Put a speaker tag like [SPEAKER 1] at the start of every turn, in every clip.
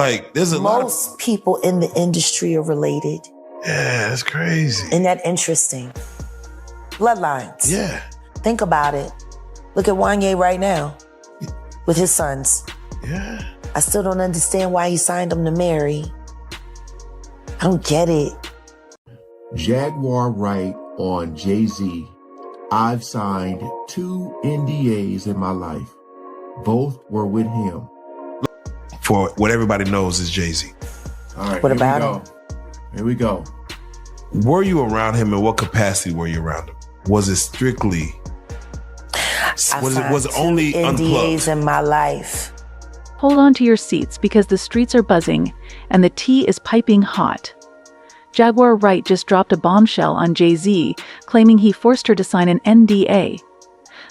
[SPEAKER 1] Like, there's
[SPEAKER 2] Most people in the industry are related.
[SPEAKER 1] Yeah, that's crazy.
[SPEAKER 2] Isn't that interesting? Bloodlines.
[SPEAKER 1] Yeah.
[SPEAKER 2] Think about it. Look at Wanye right now with his sons.
[SPEAKER 1] Yeah.
[SPEAKER 2] I still don't understand why he signed them to marry. I don't get it.
[SPEAKER 3] Jaguar Wright on Jay-Z. I've signed 2 NDAs in my life. Both were with him.
[SPEAKER 1] For what everybody knows is Jay-Z.
[SPEAKER 3] All right,
[SPEAKER 2] What about him?
[SPEAKER 3] Here we go.
[SPEAKER 1] Were you around him, and what capacity were you around him? Was it strictly? Was it only
[SPEAKER 2] NDAs
[SPEAKER 1] unplugged?
[SPEAKER 2] in my life.
[SPEAKER 4] Hold on to your seats because the streets are buzzing and the tea is piping hot. Jaguar Wright just dropped a bombshell on Jay-Z, claiming he forced her to sign an NDA.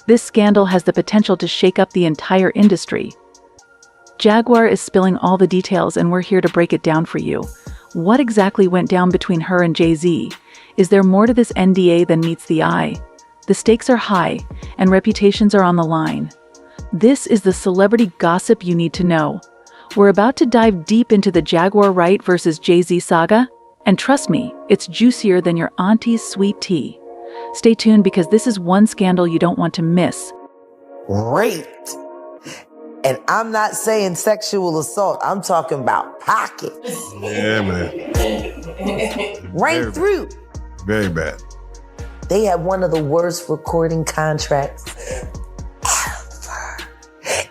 [SPEAKER 4] This scandal has the potential to shake up the entire industry. Jaguar is spilling all the details and we're here to break it down for you. What exactly went down between her and Jay-Z? Is there more to this NDA than meets the eye? The stakes are high and reputations are on the line. This is the celebrity gossip you need to know. We're about to dive deep into the Jaguar Wright versus Jay-Z saga, and trust me, it's juicier than your auntie's sweet tea. Stay tuned because this is one scandal you don't want to miss.
[SPEAKER 2] Raped. And I'm not saying sexual assault. I'm talking about pocket.
[SPEAKER 1] Yeah, man.
[SPEAKER 2] Right through.
[SPEAKER 1] Very bad.
[SPEAKER 2] They had one of the worst recording contracts ever.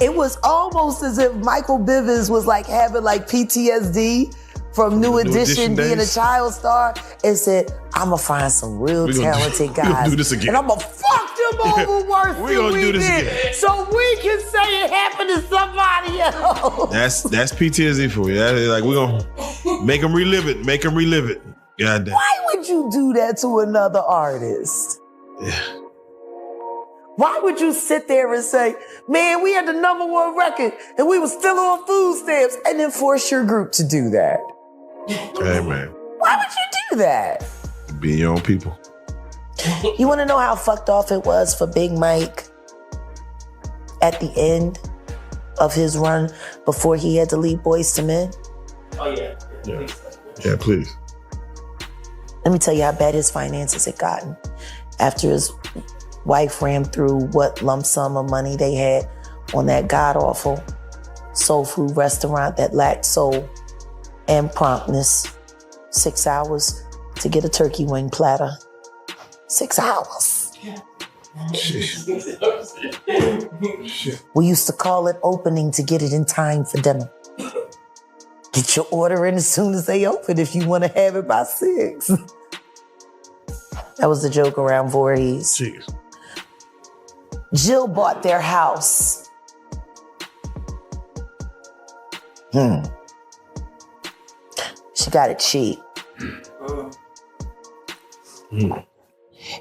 [SPEAKER 2] It was almost as if Michael Bivins was like having like PTSD from New Edition being
[SPEAKER 1] days.
[SPEAKER 2] a child star and said, I'm gonna find some real talented guys.
[SPEAKER 1] do this again.
[SPEAKER 2] And I'm gonna fuck them over worse
[SPEAKER 1] We
[SPEAKER 2] than
[SPEAKER 1] gonna
[SPEAKER 2] we
[SPEAKER 1] do this
[SPEAKER 2] did.
[SPEAKER 1] again.
[SPEAKER 2] So we can say it happened to somebody else.
[SPEAKER 1] That's PTSD for you. That's like, we're gonna make them relive it. Make them relive it. Goddamn.
[SPEAKER 2] Why would you do that to another artist?
[SPEAKER 1] Yeah.
[SPEAKER 2] Why would you sit there and say, man, we had the #1 record and we were still on food stamps, and then force your group to do that?
[SPEAKER 1] Hey, man.
[SPEAKER 2] Why would you do that?
[SPEAKER 1] Be your own people.
[SPEAKER 2] You want to know how fucked off it was for Big Mike at the end of his run before he had to leave Boyz II Men?
[SPEAKER 5] Oh, yeah.
[SPEAKER 1] Yeah, please.
[SPEAKER 2] Let me tell you how bad his finances had gotten after his wife ran through what lump sum of money they had on that god-awful soul food restaurant that lacked soul and promptness. 6 hours to get a turkey wing platter. 6 hours.
[SPEAKER 1] Shit.
[SPEAKER 2] We used to call it opening to get it in time for dinner. Get your order in as soon as they open if you want to have it by 6. That was the joke around Voorhees.
[SPEAKER 1] Jeez.
[SPEAKER 2] Jill bought their house. She got it cheap. It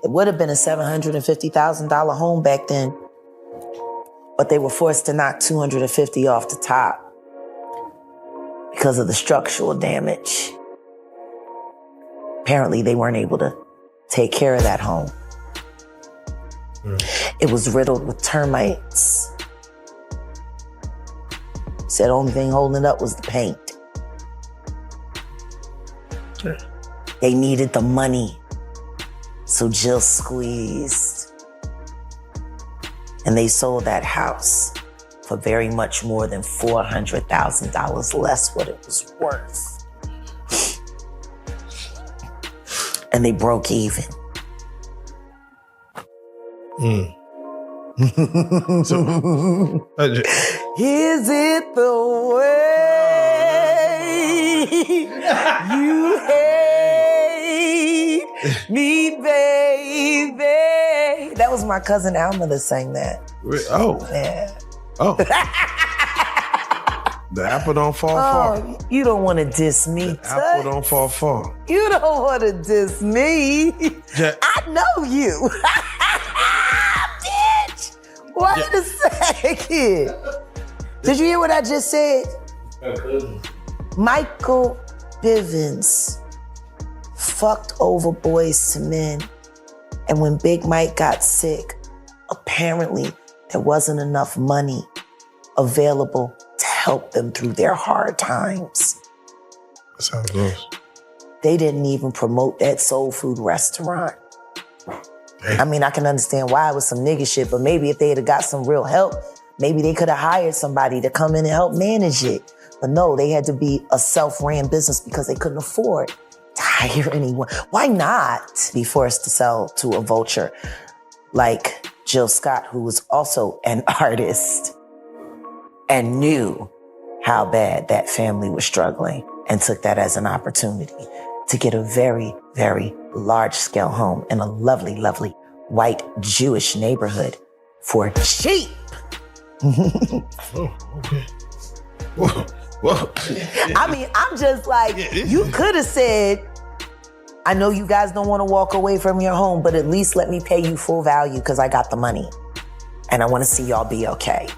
[SPEAKER 2] would have been a $750,000 home back then, but they were forced to knock $250,000 off the top because of the structural damage. Apparently, they weren't able to take care of that home. It was riddled with termites. Said only thing holding it up was the paint. They needed the money, so Jill squeezed. And they sold that house for very much more than $400,000 less what it was worth. And they broke even.
[SPEAKER 1] So,
[SPEAKER 2] Is it the way you hate me, baby? That was my cousin Alma that sang that.
[SPEAKER 1] oh,
[SPEAKER 2] Yeah.
[SPEAKER 1] oh. The apple don't fall far.
[SPEAKER 2] Oh, you don't want to diss me,
[SPEAKER 1] The apple don't fall far.
[SPEAKER 2] You don't want to diss me.
[SPEAKER 1] Ja-
[SPEAKER 2] I know you. Bitch. Wait a second. Did you hear what I just said? Michael Bivins fucked over Boyz II Men. And when Big Mike got sick, apparently there wasn't enough money available to help them through their hard times.
[SPEAKER 1] That's how it goes.
[SPEAKER 2] They didn't even promote that soul food restaurant. I mean, I can understand why it was some nigga shit, but maybe if they had got some real help, maybe they could have hired somebody to come in and help manage it. But no, they had to be a self-ran business because they couldn't afford to hire anyone. Why not be forced to sell to a vulture like Jill Scott, who was also an artist and knew how bad that family was struggling and took that as an opportunity to get a very, very large-scale home in a lovely, lovely white Jewish neighborhood for cheap.
[SPEAKER 1] Oh, okay. Whoa.
[SPEAKER 2] I mean, I'm just like, you could have said, I know you guys don't want to walk away from your home, but at least let me pay you full value because I got the money. And I want to see y'all be okay.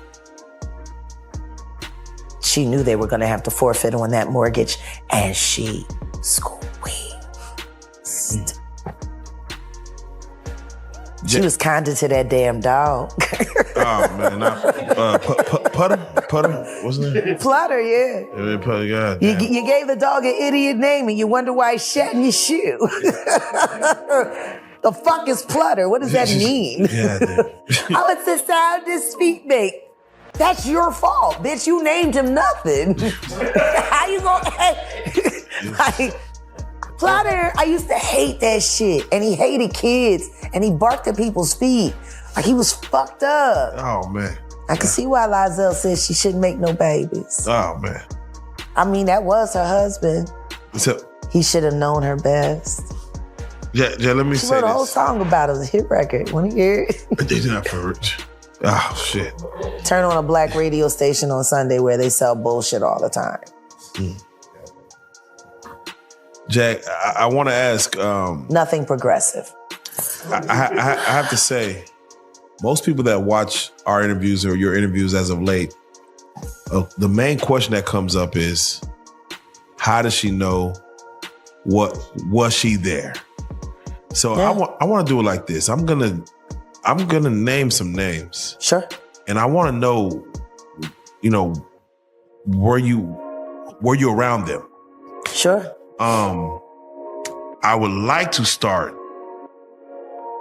[SPEAKER 2] She knew they were going to have to forfeit on that mortgage, and she squeezed. She was kinder to that damn dog.
[SPEAKER 1] Oh, man. Putter? What's his name?
[SPEAKER 2] Flutter, yeah.
[SPEAKER 1] God,
[SPEAKER 2] You gave the dog an idiot name, and you wonder why he shat in your shoe. The fuck is Flutter? What does that mean? Oh, it's the sound his feet make. That's your fault, bitch. You named him nothing. How you gonna... like, Flutter, I used to hate that shit. And he hated kids. And he barked at people's feet. Like, he was fucked up.
[SPEAKER 1] Oh, man.
[SPEAKER 2] I can see why Lizelle says she shouldn't make no babies.
[SPEAKER 1] Oh, man.
[SPEAKER 2] I mean, that was her husband.
[SPEAKER 1] So,
[SPEAKER 2] He should have known her best.
[SPEAKER 1] yeah, let me
[SPEAKER 2] She
[SPEAKER 1] say
[SPEAKER 2] wrote a
[SPEAKER 1] this.
[SPEAKER 2] whole song about it. It was a hit record. Want to hear it?
[SPEAKER 1] They did not for rich. Oh, shit.
[SPEAKER 2] Turn on a black radio station on Sunday where they sell bullshit all the time.
[SPEAKER 1] Jack, I want to ask.
[SPEAKER 2] Nothing progressive.
[SPEAKER 1] I have to say, most people that watch our interviews or your interviews as of late, the main question that comes up is, how does she know? What was she there? So
[SPEAKER 2] Yeah.
[SPEAKER 1] I want to do it like this. I'm gonna name some names.
[SPEAKER 2] Sure.
[SPEAKER 1] And I want to know, were you around them?
[SPEAKER 2] Sure.
[SPEAKER 1] I would like to start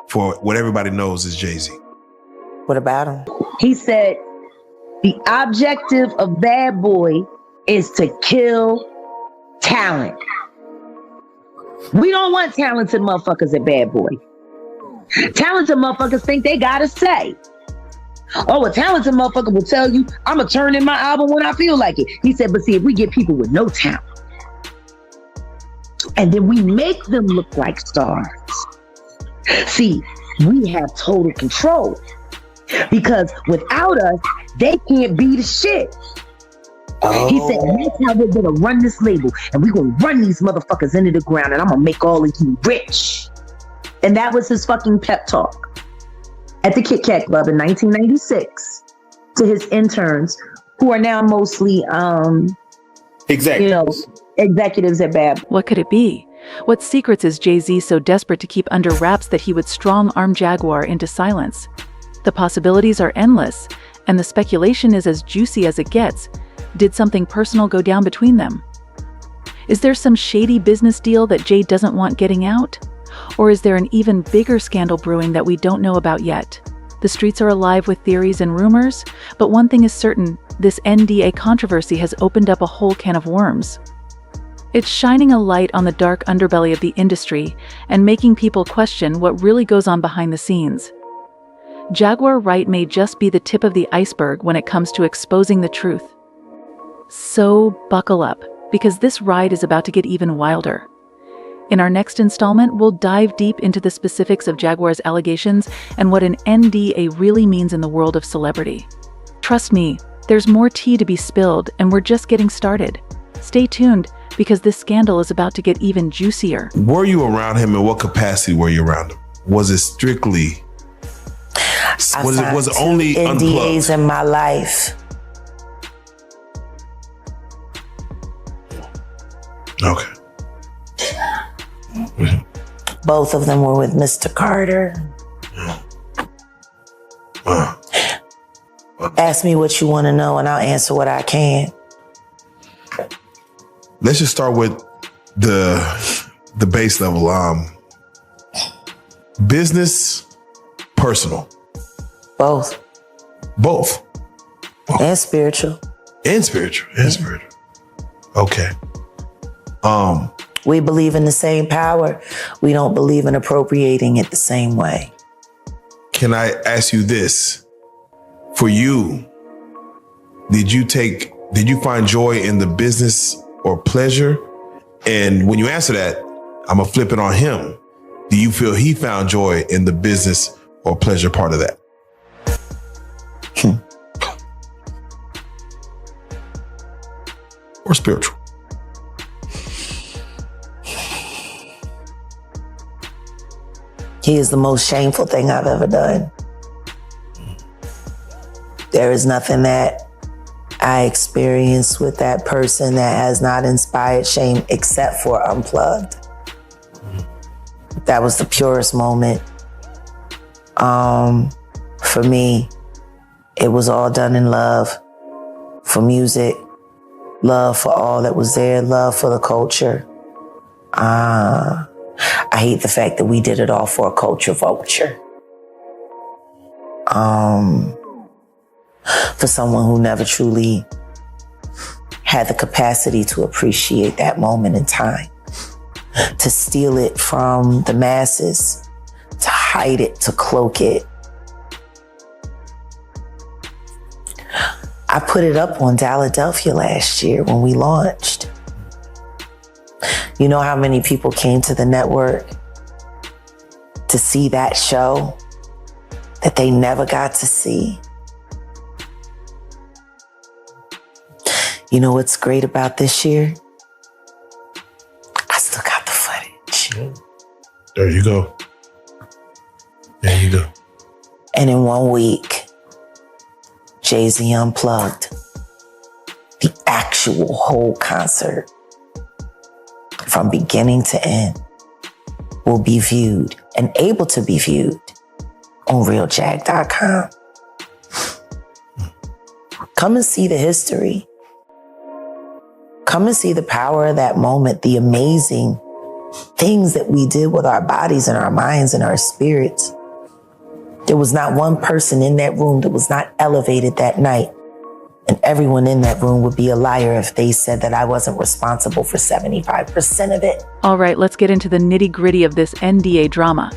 [SPEAKER 1] for what everybody knows is Jay-Z.
[SPEAKER 2] What about him?
[SPEAKER 5] He said, the objective of Bad Boy is to kill talent. We don't want talented motherfuckers at Bad Boy. Talented motherfuckers think they gotta say. Oh, a talented motherfucker will tell you, I'm gonna turn in my album when I feel like it. He said, but see, if we get people with no talent, and then we make them look like stars, see, we have total control. Because without us, they can't be the shit.
[SPEAKER 2] Oh.
[SPEAKER 5] He said, and that's how we're gonna run this label. And we're gonna run these motherfuckers into the ground, and I'm gonna make all of you rich. And that was his fucking pep talk at the Kit Kat Club in 1996 to his interns, who are now mostly executives at Bad Boy.
[SPEAKER 4] What could it be? What secrets is Jay-Z so desperate to keep under wraps that he would strong-arm Jaguar into silence? The possibilities are endless, and the speculation is as juicy as it gets. Did something personal go down between them? Is there some shady business deal that Jay doesn't want getting out? Or is there an even bigger scandal brewing that we don't know about yet? The streets are alive with theories and rumors, but one thing is certain, this NDA controversy has opened up a whole can of worms. It's shining a light on the dark underbelly of the industry and making people question what really goes on behind the scenes. Jaguar Wright may just be the tip of the iceberg when it comes to exposing the truth. So buckle up, because this ride is about to get even wilder. In our next installment, we'll dive deep into the specifics of Jaguar's allegations and what an NDA really means in the world of celebrity. Trust me, there's more tea to be spilled, and we're just getting started. Stay tuned, because this scandal is about to get even juicier.
[SPEAKER 1] Were you around him? In what capacity were you around him? Was it strictly? Was it only
[SPEAKER 2] NDAs
[SPEAKER 1] unplugged?
[SPEAKER 2] in my life.
[SPEAKER 1] Okay.
[SPEAKER 2] Both of them were with Mr. Carter. Ask me what you want to know, and I'll answer what I can.
[SPEAKER 1] let's just start with the base level. Business, personal.
[SPEAKER 2] Both.
[SPEAKER 1] Both.
[SPEAKER 2] And spiritual.
[SPEAKER 1] And spiritual. And spiritual. Okay.
[SPEAKER 2] We believe in the same power. We don't believe in appropriating it the same way.
[SPEAKER 1] Can I ask you this? For you, did you find joy in the business or pleasure? And when you answer that, I'm gonna flip it on him. Do you feel he found joy in the business or pleasure part of that? Or spiritual?
[SPEAKER 2] He is the most shameful thing I've ever done. There is nothing that I experienced with that person that has not inspired shame except for Unplugged. That was the purest moment. For me, it was all done in love for music, love for all that was there, love for the culture. I hate the fact that we did it all for a culture vulture. For someone who never truly had the capacity to appreciate that moment in time, to steal it from the masses, to hide it, to cloak it. I put it up on Philadelphia last year when we launched. You know how many people came to the network to see that show that they never got to see? You know what's great about this year? I still got the footage.
[SPEAKER 1] There you go. There you go.
[SPEAKER 2] And in 1 week, Jay-Z Unplugged, the actual whole concert, from beginning to end, will be viewed and able to be viewed on realjag.com. Come and see the history. Come and see the power of that moment, the amazing things that we did with our bodies and our minds and our spirits. There was not one person in that room that was not elevated that night. And everyone in that room would be a liar if they said that I wasn't responsible for 75% of it.
[SPEAKER 4] All right, let's get into the nitty-gritty of this NDA drama.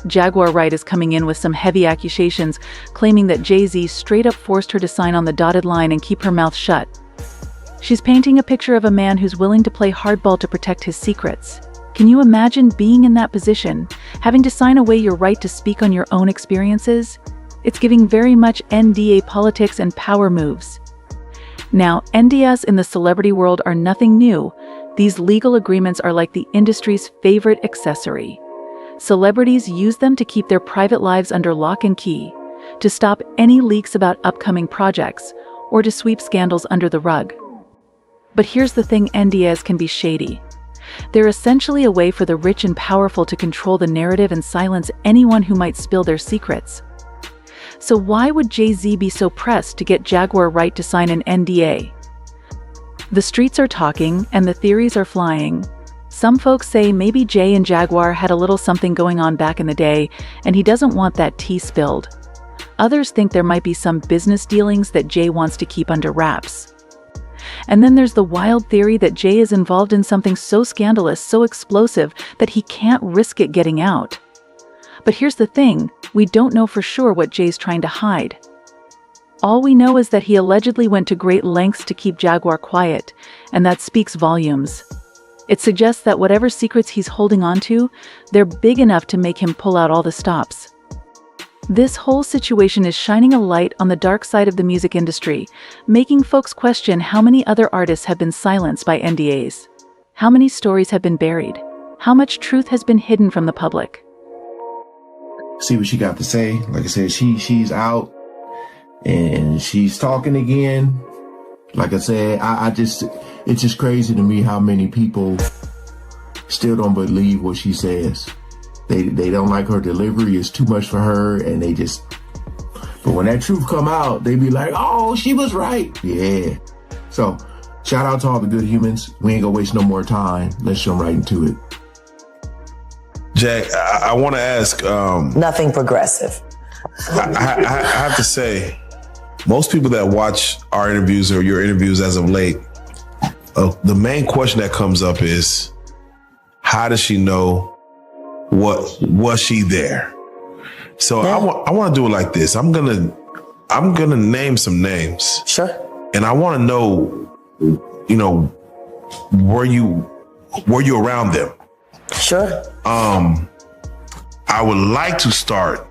[SPEAKER 4] Jaguar Wright is coming in with some heavy accusations, claiming that Jay-Z straight up forced her to sign on the dotted line and keep her mouth shut. She's painting a picture of a man who's willing to play hardball to protect his secrets. Can you imagine being in that position, having to sign away your right to speak on your own experiences? It's giving very much NDA politics and power moves. Now, NDAs in the celebrity world are nothing new. These legal agreements are like the industry's favorite accessory. Celebrities use them to keep their private lives under lock and key, to stop any leaks about upcoming projects, or to sweep scandals under the rug. But here's the thing, NDAs can be shady. They're essentially a way for the rich and powerful to control the narrative and silence anyone who might spill their secrets. So why would Jay-Z be so pressed to get Jaguar Wright to sign an NDA? The streets are talking and the theories are flying. Some folks say maybe Jay and Jaguar had a little something going on back in the day and he doesn't want that tea spilled. Others think there might be some business dealings that Jay wants to keep under wraps. And then there's the wild theory that Jay is involved in something so scandalous, so explosive, that he can't risk it getting out. But here's the thing, we don't know for sure what Jay's trying to hide. All we know is that he allegedly went to great lengths to keep Jaguar quiet, and that speaks volumes. It suggests that whatever secrets he's holding on to, they're big enough to make him pull out all the stops. This whole situation is shining a light on the dark side of the music industry, making folks question how many other artists have been silenced by NDAs. How many stories have been buried? How much truth has been hidden from the public?
[SPEAKER 3] See what she got to say. Like I said, she's out and she's talking again. Like I said, it's just crazy to me how many people still don't believe what she says. They don't like her delivery. It's too much for her, and but when that truth come out, they be like, oh, she was right. Yeah. So shout out to all the good humans. We ain't gonna waste no more time. Let's jump right into it.
[SPEAKER 1] Jack, I want to ask.
[SPEAKER 2] Nothing progressive.
[SPEAKER 1] I have to say, most people that watch our interviews or your interviews as of late, the main question that comes up is, how does she know? Was she there? So
[SPEAKER 2] Yeah.
[SPEAKER 1] I want to do it like this. I'm gonna name some names.
[SPEAKER 2] Sure.
[SPEAKER 1] And I want to know, were you around them?
[SPEAKER 2] Sure.
[SPEAKER 1] I would like to start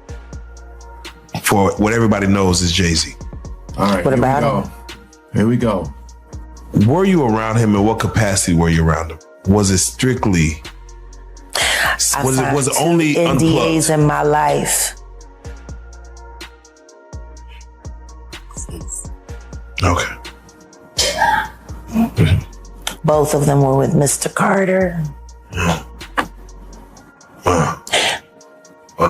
[SPEAKER 1] for what everybody knows is Jay-Z.
[SPEAKER 3] All right.
[SPEAKER 2] What about him?
[SPEAKER 3] Here we go.
[SPEAKER 1] Were you around him? In what capacity were you around him? Was it strictly? Was it only
[SPEAKER 2] NDAs
[SPEAKER 1] unplugged?
[SPEAKER 2] in my life?
[SPEAKER 1] Okay.
[SPEAKER 2] Both of them were with Mr. Carter.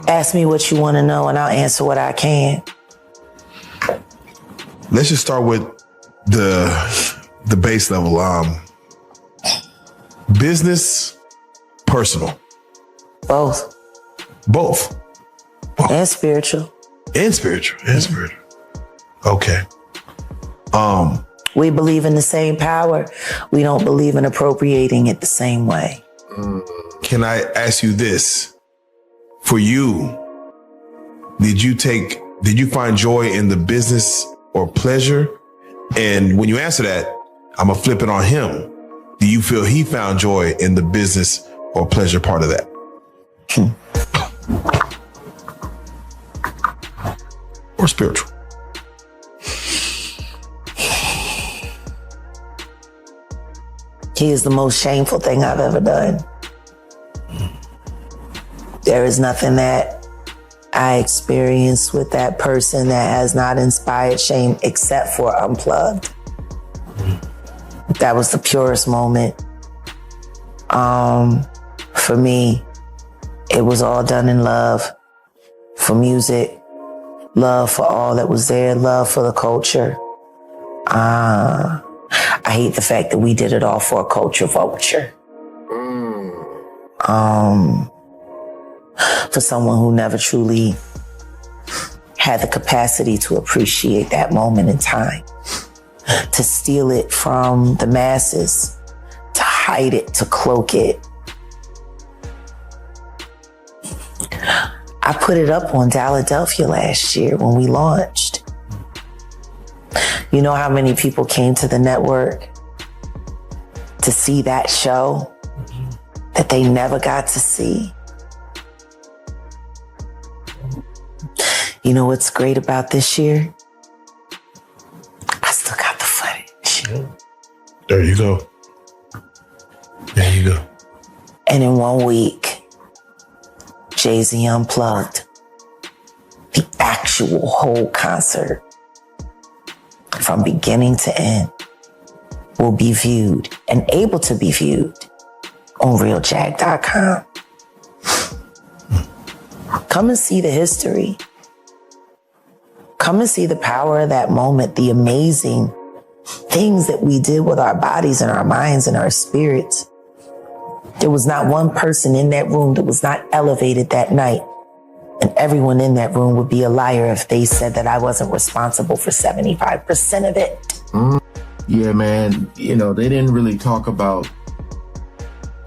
[SPEAKER 2] Ask me what you want to know and I'll answer what I can.
[SPEAKER 1] Let's just start with the base level. Business, personal.
[SPEAKER 2] Both.
[SPEAKER 1] Both.
[SPEAKER 2] And spiritual.
[SPEAKER 1] And spiritual. And spiritual. Okay.
[SPEAKER 2] We believe in the same power. We don't believe in appropriating it the same way.
[SPEAKER 1] Can I ask you this? For you, did you find joy in the business or pleasure? And when you answer that, I'm gonna flip it on him. Do you feel he found joy in the business or pleasure part of that? Or spiritual?
[SPEAKER 2] He is the most shameful thing I've ever done. There is nothing that I experienced with that person that has not inspired shame except for Unplugged. That was the purest moment. For me, it was all done in love for music, love for all that was there, love for the culture. I hate the fact that we did it all for a culture vulture. For someone who never truly had the capacity to appreciate that moment in time, to steal it from the masses, to hide it, to cloak it. I put it up on Philadelphia last year when we launched. You know how many people came to the network to see that show that they never got to see? You know what's great about this year? I still got the footage.
[SPEAKER 1] There you go. There you go.
[SPEAKER 2] And in 1 week, Jay-Z Unplugged, the actual whole concert, from beginning to end, will be viewed and able to be viewed on realjag.com. Come and see the history. Come and see the power of that moment, the amazing things that we did with our bodies and our minds and our spirits. There was not one person in that room that was not elevated that night. And everyone in that room would be a liar if they said that I wasn't responsible for 75% of it.
[SPEAKER 3] Yeah, man. You know, they didn't really talk about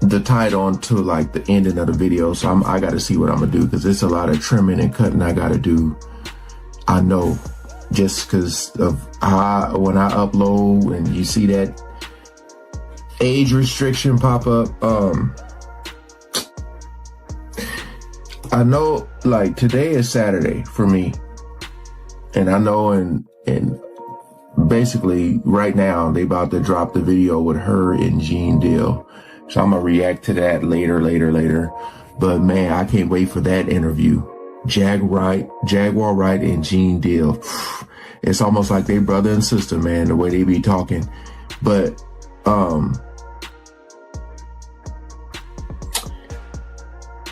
[SPEAKER 3] the title until like the ending of the video. So I got to see what I'm going to do because it's a lot of trimming and cutting I got to do. I know just because of when I upload and you see that age restriction pop up, I know like today is Saturday for me. And I know and basically right now they about to drop the video with her and Gene Deal. So I'm going to react to that later. But man, I can't wait for that interview. Jaguar Wright and Gene Deal. It's almost like they brother and sister, man, the way they be talking. But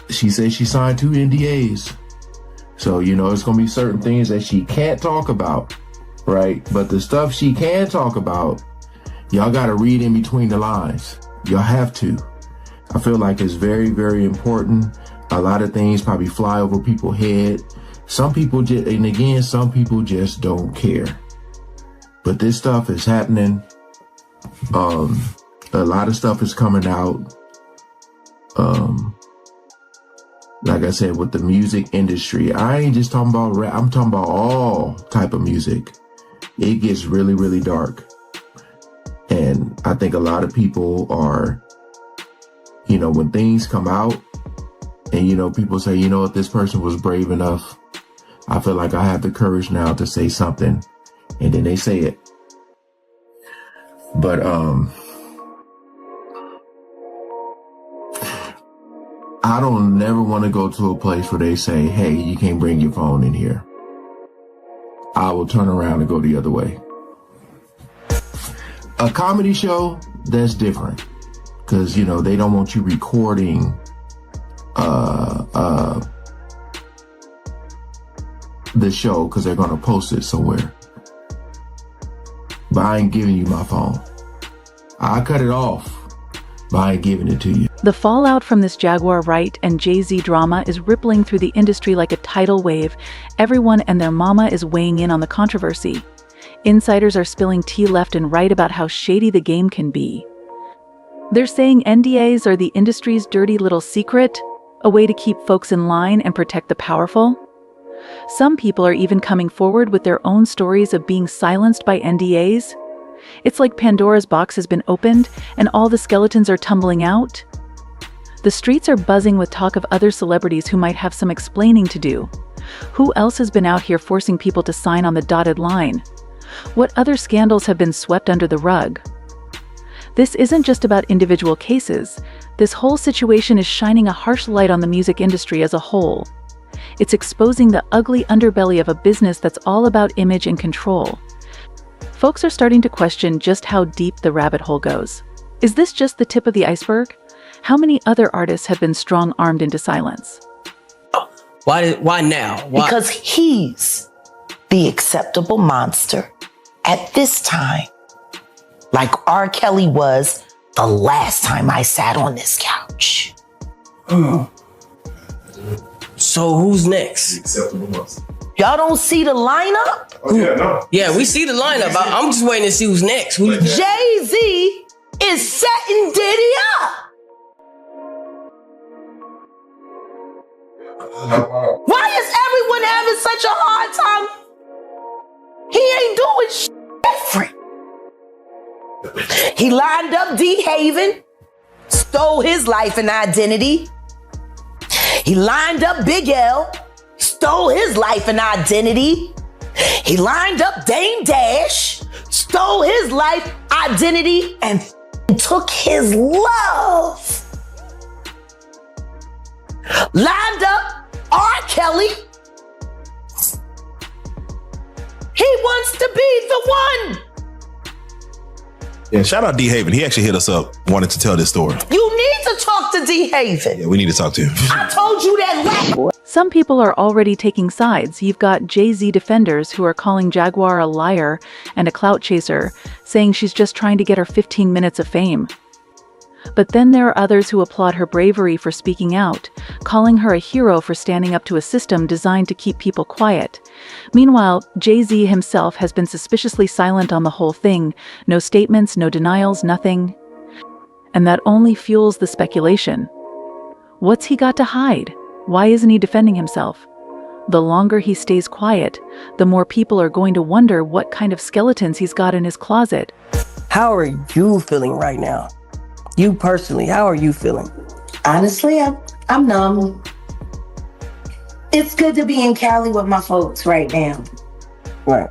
[SPEAKER 3] she said she signed 2 NDAs. So, you know, it's going to be certain things that she can't talk about, right? But the stuff she can talk about, y'all got to read in between the lines. Y'all have to. I feel like it's very, very important. A lot of things probably fly over people's head. Some people some people just don't care. But this stuff is happening. A lot of stuff is coming out. Like I said, with the music industry, I ain't just talking about rap. I'm talking about all type of music. It gets really, really dark. And I think a lot of people are, when things come out and, people say, if this person was brave enough, I feel like I have the courage now to say something. And then they say it. But, I don't never want to go to a place where they say, hey, you can't bring your phone in here. I will turn around and go the other way. A comedy show, that's different. Because, they don't want you recording the show because they're going to post it somewhere. But I ain't giving you my phone. I cut it off, but I ain't giving it to you.
[SPEAKER 4] The fallout from this Jaguar Wright and Jay-Z drama is rippling through the industry like a tidal wave. Everyone and their mama is weighing in on the controversy. Insiders are spilling tea left and right about how shady the game can be. They're saying NDAs are the industry's dirty little secret, a way to keep folks in line and protect the powerful. Some people are even coming forward with their own stories of being silenced by NDAs. It's like Pandora's box has been opened and all the skeletons are tumbling out. The streets are buzzing with talk of other celebrities who might have some explaining to do. Who else has been out here forcing people to sign on the dotted line? What other scandals have been swept under the rug? This isn't just about individual cases. This whole situation is shining a harsh light on the music industry as a whole. It's exposing the ugly underbelly of a business that's all about image and control. Folks are starting to question just how deep the rabbit hole goes. Is this just the tip of the iceberg? How many other artists have been strong-armed into silence?
[SPEAKER 6] Why now? Why?
[SPEAKER 2] Because he's the acceptable monster at this time. Like R. Kelly was the last time I sat on this couch.
[SPEAKER 6] So who's next?
[SPEAKER 1] Acceptable monster.
[SPEAKER 2] Y'all don't see the lineup?
[SPEAKER 1] Oh, yeah, no.
[SPEAKER 6] Yeah, we see the lineup. I'm just waiting to see who's next.
[SPEAKER 2] Jay-Z is setting Diddy up. Why is everyone having such a hard time? He ain't doing different. He lined up D. Haven, stole his life and identity. He lined up Big L, stole his life and identity. He lined up Dame Dash, stole his life, identity, and took his love. Lined up R. Kelly. He wants to be the one.
[SPEAKER 1] Yeah, shout out D. Haven. He actually hit us up, wanted to tell this story.
[SPEAKER 2] You need to talk to D. Haven.
[SPEAKER 1] Yeah, we need to talk to him.
[SPEAKER 2] I told you that last.
[SPEAKER 4] Some people are already taking sides. You've got Jay-Z defenders who are calling Jaguar a liar and a clout chaser, saying she's just trying to get her 15 minutes of fame. But then there are others who applaud her bravery for speaking out, calling her a hero for standing up to a system designed to keep people quiet. Meanwhile, Jay-Z himself has been suspiciously silent on the whole thing. No statements, no denials, nothing. And that only fuels the speculation. What's he got to hide? Why isn't he defending himself? The longer he stays quiet, the more people are going to wonder what kind of skeletons he's got in his closet.
[SPEAKER 6] How are you feeling right now? You personally, how are you feeling?
[SPEAKER 7] Honestly, I'm numb. It's good to be in Cali with my folks right now.
[SPEAKER 6] Right.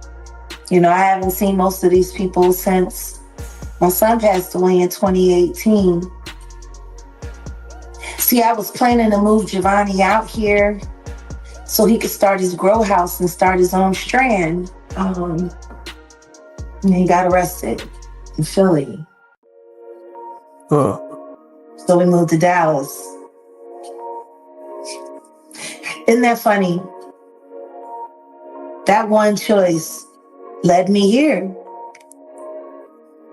[SPEAKER 7] You know, I haven't seen most of these people since my son passed away in 2018. See, I was planning to move Giovanni out here so he could start his grow house and start his own strand. And he got arrested in Philly.
[SPEAKER 6] Huh.
[SPEAKER 7] So we moved to Dallas. Isn't that funny? That one choice led me here.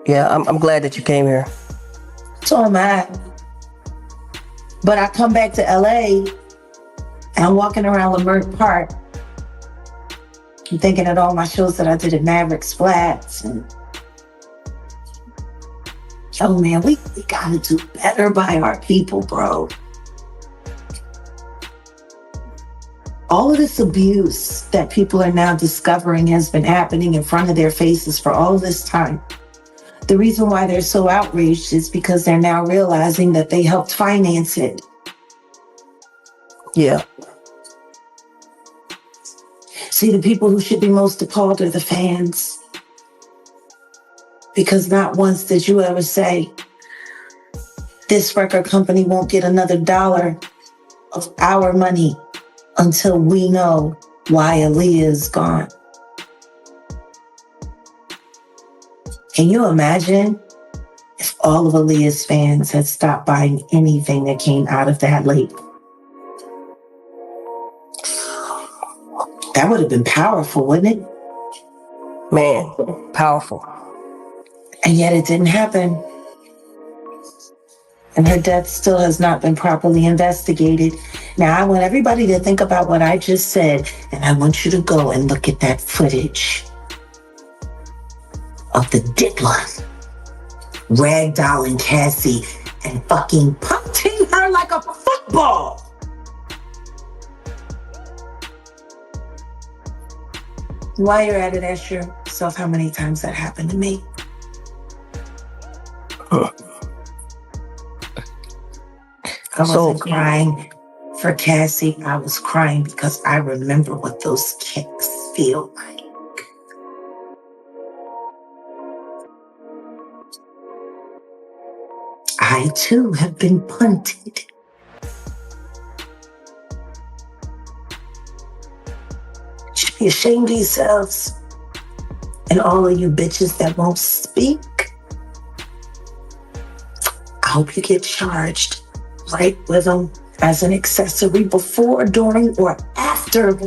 [SPEAKER 6] Yeah, I'm glad that you came here.
[SPEAKER 7] So am I. But I come back to LA and I'm walking around Leimert Park. I'm thinking of all my shows that I did at Mavericks Flats. And oh man, we gotta do better by our people, bro. All of this abuse that people are now discovering has been happening in front of their faces for all this time. The reason why they're so outraged is because they're now realizing that they helped finance it.
[SPEAKER 6] Yeah.
[SPEAKER 7] See, the people who should be most appalled are the fans. Because not once did you ever say, this record company won't get another dollar of our money until we know why Aaliyah is gone. Can you imagine if all of Aaliyah's fans had stopped buying anything that came out of that label? That would have been powerful, wouldn't it?
[SPEAKER 6] Man, powerful.
[SPEAKER 7] And yet it didn't happen. And her death still has not been properly investigated. Now, I want everybody to think about what I just said, and I want you to go and look at that footage of the diddler ragdolling Cassie and fucking punching her like a football. While you're at it, ask yourself how many times that happened to me. I wasn't crying for Cassie. I was crying because I remember what those kicks feel like. I too have been punted. You should be ashamed of yourselves. And all of you bitches that won't speak, I hope you get charged right with them as an accessory before, during, or after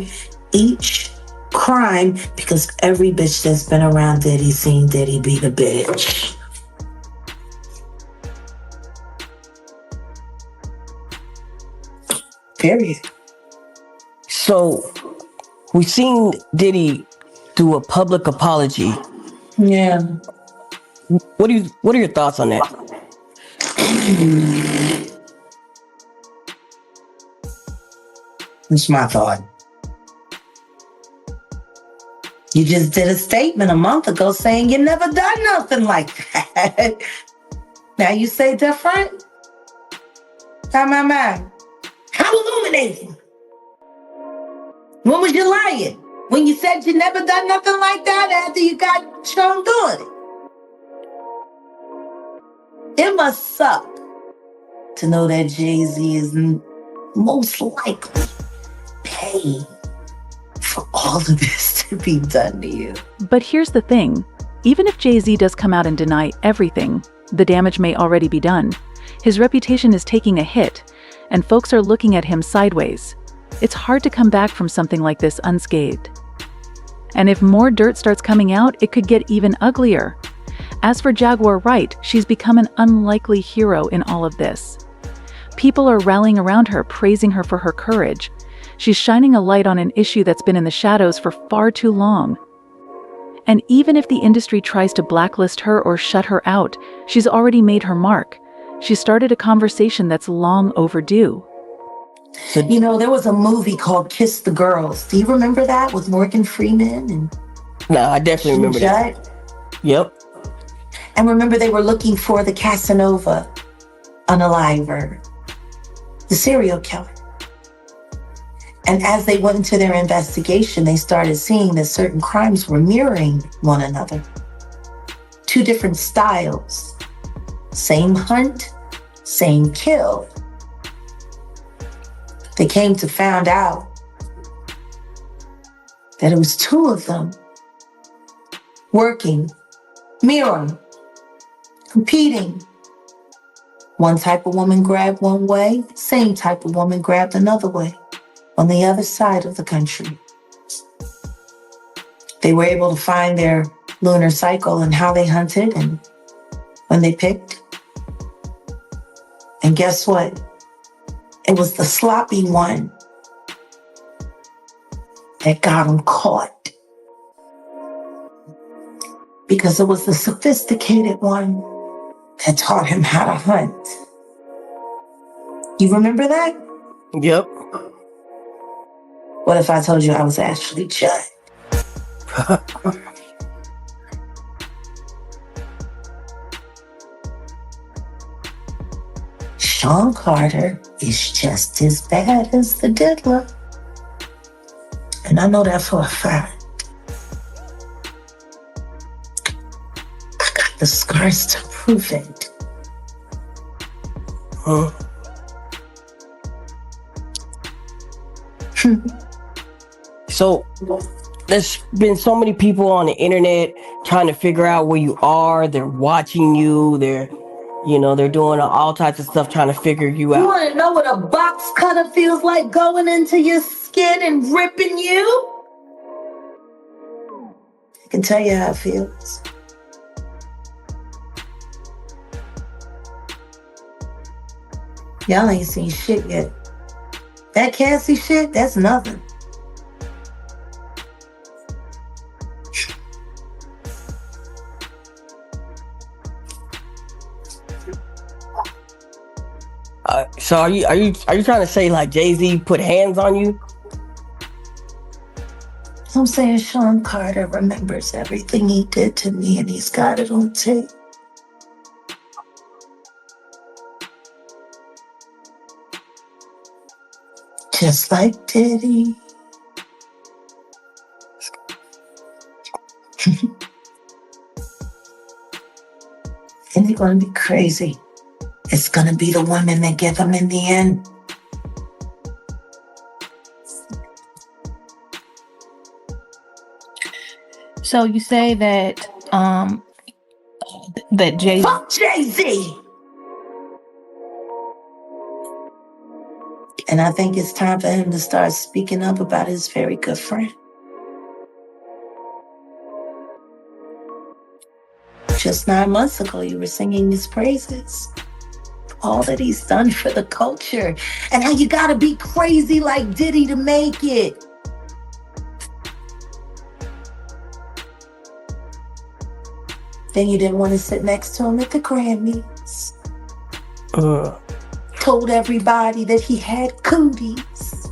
[SPEAKER 7] each crime, because every bitch that's been around Diddy seen Diddy be the bitch. Period.
[SPEAKER 6] So, we've seen Diddy do a public apology.
[SPEAKER 7] Yeah.
[SPEAKER 6] What are your thoughts on that?
[SPEAKER 7] What's my thought? You just did a statement a month ago saying you never done nothing like that. Now you say different? How illuminating? When was you lying? When you said you never done nothing like that after you got shown doing it? It must suck to know that Jay-Z is most likely paid for all of this to be done to you.
[SPEAKER 4] But here's the thing. Even if Jay-Z does come out and deny everything, the damage may already be done. His reputation is taking a hit, and folks are looking at him sideways. It's hard to come back from something like this unscathed. And if more dirt starts coming out, it could get even uglier. As for Jaguar Wright, she's become an unlikely hero in all of this. People are rallying around her, praising her for her courage. She's shining a light on an issue that's been in the shadows for far too long. And even if the industry tries to blacklist her or shut her out, she's already made her mark. She started a conversation that's long overdue.
[SPEAKER 7] You know, there was a movie called Kiss the Girls. Do you remember that with Morgan Freeman and
[SPEAKER 6] No, I definitely remember that.
[SPEAKER 7] Judd?
[SPEAKER 6] Yep.
[SPEAKER 7] And remember they were looking for the Casanova unaliver, the serial killer. And as they went into their investigation, they started seeing that certain crimes were mirroring one another. Two different styles. Same hunt, same kill. They came to find out that it was two of them working, mirroring, competing. One type of woman grabbed one way, same type of woman grabbed another way on the other side of the country. They were able to find their lunar cycle and how they hunted and when they picked. And guess what? It was the sloppy one that got him caught. Because it was the sophisticated one that taught him how to hunt. You remember that?
[SPEAKER 6] Yep.
[SPEAKER 7] What if I told you I was actually Judd? Sean Carter is just as bad as the diddler. And I know that for a fact. I got the scars to prove it.
[SPEAKER 6] Huh? So there's been so many people on the internet trying to figure out where you are. They're watching you. They're doing all types of stuff trying to figure you out.
[SPEAKER 7] You want to know what a box cutter feels like going into your skin and ripping you? I can tell you how it feels. Y'all ain't seen shit yet. That Cassie shit, that's nothing.
[SPEAKER 6] So are you trying to say like Jay-Z put hands on you?
[SPEAKER 7] I'm saying Sean Carter remembers everything he did to me and he's got it on tape. Just like Diddy. And it's gonna be crazy. It's gonna be the women that get them in the end.
[SPEAKER 8] So you say that that Jay.
[SPEAKER 7] Fuck Jay-Z! And I think it's time for him to start speaking up about his very good friend. Just 9 months ago, you were singing his praises. All that he's done for the culture. And how you gotta be crazy like Diddy to make it. Then you didn't want to sit next to him at the Grammys. Told everybody that he had cooties.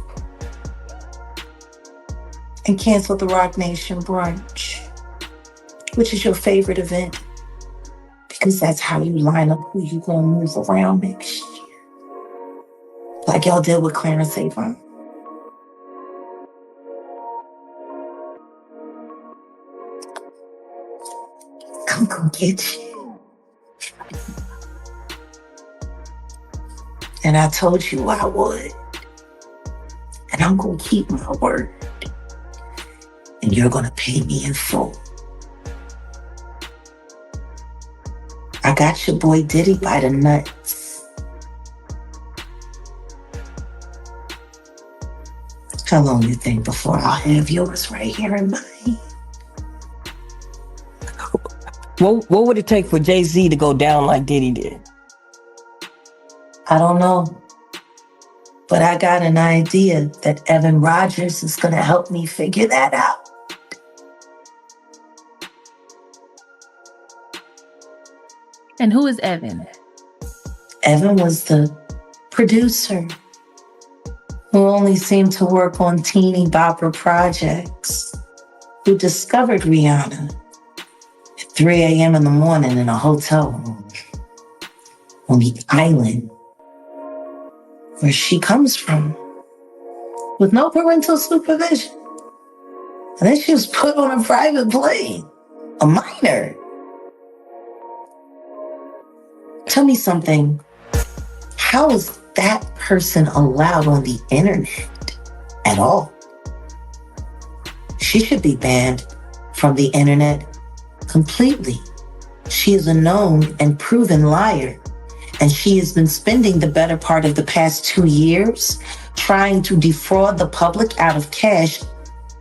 [SPEAKER 7] And canceled the Rock Nation brunch, which is your favorite event. Because that's how you line up who you gonna move around next year. Like y'all did with Clarence Avant. I'm gonna get you. And I told you I would. And I'm gonna keep my word. And you're gonna pay me in full. I got your boy Diddy by the nuts. How long you think before I'll have yours right here in mine?
[SPEAKER 6] What would it take for Jay-Z to go down like Diddy did?
[SPEAKER 7] I don't know. But I got an idea that Evan Rogers is gonna help me figure that out.
[SPEAKER 8] And who is Evan?
[SPEAKER 7] Evan was the producer who only seemed to work on teeny bopper projects, who discovered Rihanna at 3 a.m. in the morning in a hotel room on the island where she comes from with no parental supervision. And then she was put on a private plane, a minor. Tell me something. How is that person allowed on the internet at all? She should be banned from the internet completely. She is a known and proven liar. And she has been spending the better part of the past 2 years trying to defraud the public out of cash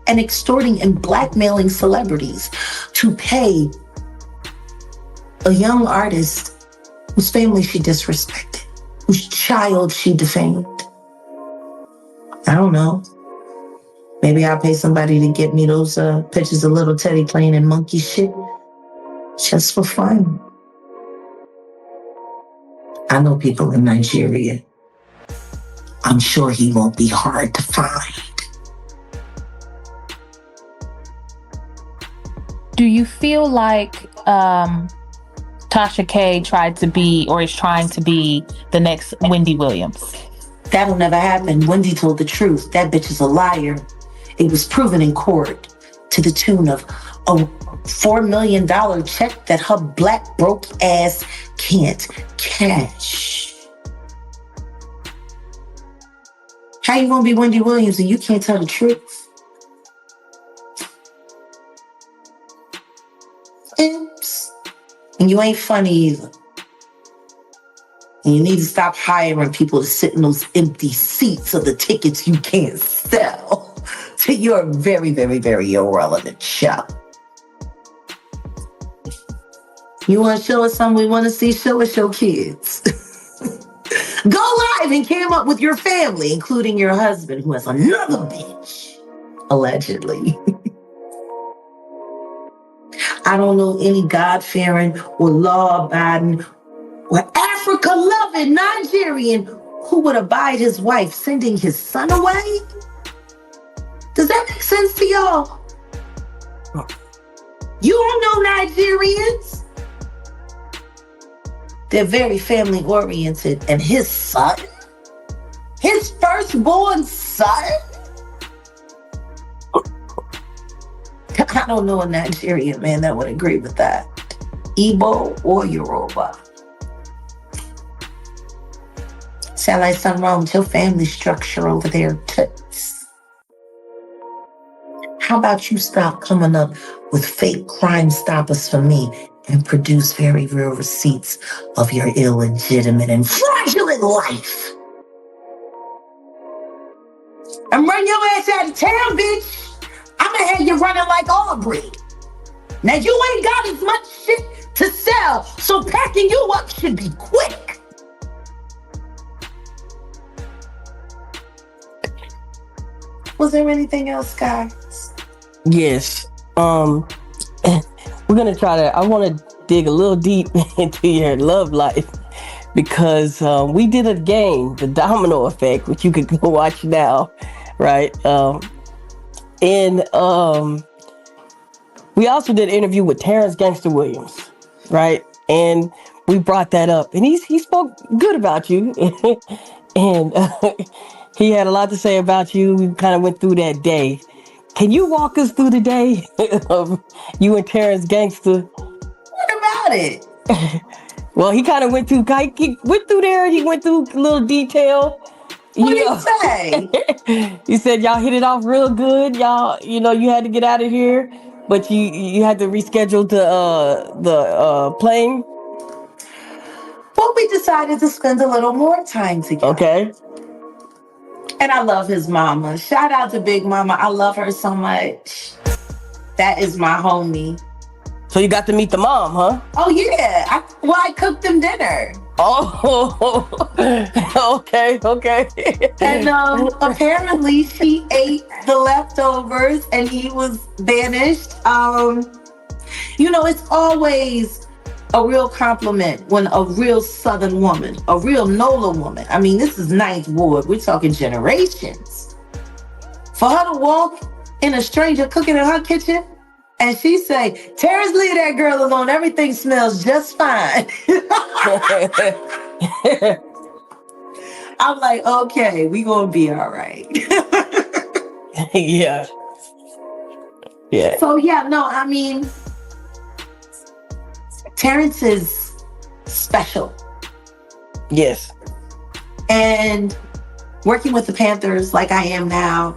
[SPEAKER 7] and extorting and blackmailing celebrities to pay A young artist whose family she disrespected, whose child she defamed. I don't know. Maybe I'll pay somebody to get me those pictures of little Teddy playing in monkey shit just for fun. I know people in Nigeria. I'm sure he won't be hard to find.
[SPEAKER 8] Do you feel like Tasha K tried to be or is trying to be the next Wendy Williams?
[SPEAKER 7] That'll never happen. Wendy told the truth. That bitch is a liar. It was proven in court to the tune of a $4 million check that her black broke ass can't cash. How you gonna be Wendy Williams and you can't tell the truth? Oops. And you ain't funny either. And you need to stop hiring people to sit in those empty seats of the tickets you can't sell to your very, very, very irrelevant show. You want to show us something we want to see? Show us your kids. Go live and cam up with your family, including your husband, who has another bitch, allegedly. I don't know any God-fearing or law-abiding or Africa-loving Nigerian who would abide his wife sending his son away. Does that make sense to y'all? You don't know Nigerians. They're very family-oriented. And his son? His firstborn son? I don't know a Nigerian man that would agree with that. Igbo or Yoruba. Sound like something wrong with your family structure over there, toots. How about you stop coming up with fake Crime Stoppers for me and produce very real receipts of your illegitimate and fraudulent life? And run your ass out of town, bitch. I'ma have you running like Aubrey. Now you ain't got as much shit to sell, so packing you up should be quick. Was there anything else, guys?
[SPEAKER 6] Yes. We're gonna I want to dig a little deep into your love life because we did a game, The Domino Effect, which you could go watch now, right? And we also did an interview with Terrence Gangster Williams, right? And we brought that up, and he spoke good about you, and he had a lot to say about you. We kind of went through that day. Can you walk us through the day of you and Terrence Gangster?
[SPEAKER 7] What about it?
[SPEAKER 6] Well, he kind of went through there. He went through a little detail.
[SPEAKER 7] What did he say?
[SPEAKER 6] He said y'all hit it off real good. Y'all, you had to get out of here, but you had to reschedule the plane.
[SPEAKER 7] Well, we decided to spend a little more time together.
[SPEAKER 6] Okay.
[SPEAKER 7] And I love his mama. Shout out to Big Mama. I love her so much. That is my homie.
[SPEAKER 6] So you got to meet the mom, huh?
[SPEAKER 7] Oh, yeah. I cooked them dinner.
[SPEAKER 6] Oh, okay.
[SPEAKER 7] And apparently she ate the leftovers and he was banished. It's always a real compliment when a real Southern woman, a real NOLA woman, I mean, this is Ninth Ward, we're talking generations. For her to walk in a stranger cooking in her kitchen and she say, Terrence, leave that girl alone, everything smells just fine. I'm like, okay, we gonna be all right.
[SPEAKER 6] Yeah.
[SPEAKER 7] So I mean, Terrence is special.
[SPEAKER 6] Yes.
[SPEAKER 7] And working with the Panthers like I am now,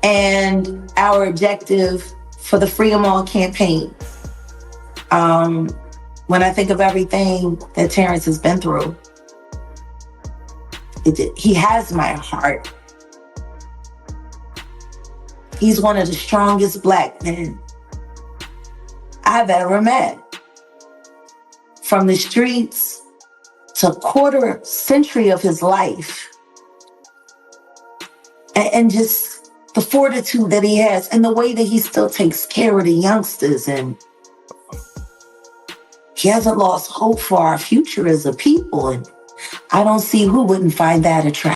[SPEAKER 7] and our objective for the Free 'em All campaign, when I think of everything that Terrence has been through, he has my heart. He's one of the strongest Black men I've ever met. from the streets to quarter century of his life, and just the fortitude that he has and the way that he still takes care of the youngsters, and he hasn't lost hope for our future as a people. And I don't see who wouldn't find that attractive.